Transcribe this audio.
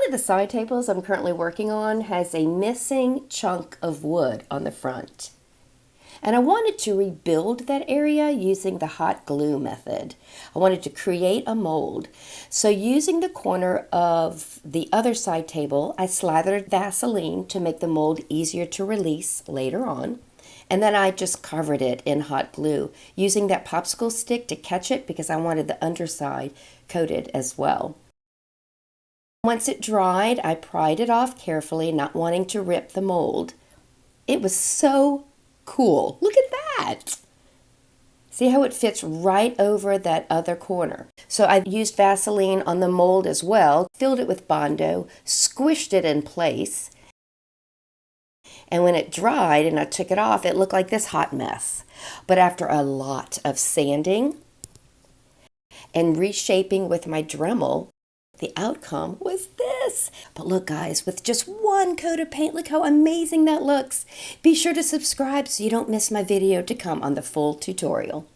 of the side tables I'm currently working on has a missing chunk of wood on the front. And I wanted to rebuild that area using the hot glue method. I wanted to create a mold. So using the corner of the other side table, I slathered Vaseline to make the mold easier to release later on. And then I just covered it in hot glue, using that popsicle stick to catch it because I wanted the underside coated as well. Once it dried, I pried it off carefully, not wanting to rip the mold. It was so cool. Look at that. See how it fits right over that other corner. So I used Vaseline on the mold as well, filled it with Bondo, squished it in place. And when it dried and I took it off, it looked like this hot mess. But after a lot of sanding and reshaping with my Dremel, the outcome was this. But look guys, with just one coat of paint, look how amazing that looks. Be sure to subscribe so you don't miss my video to come on the full tutorial.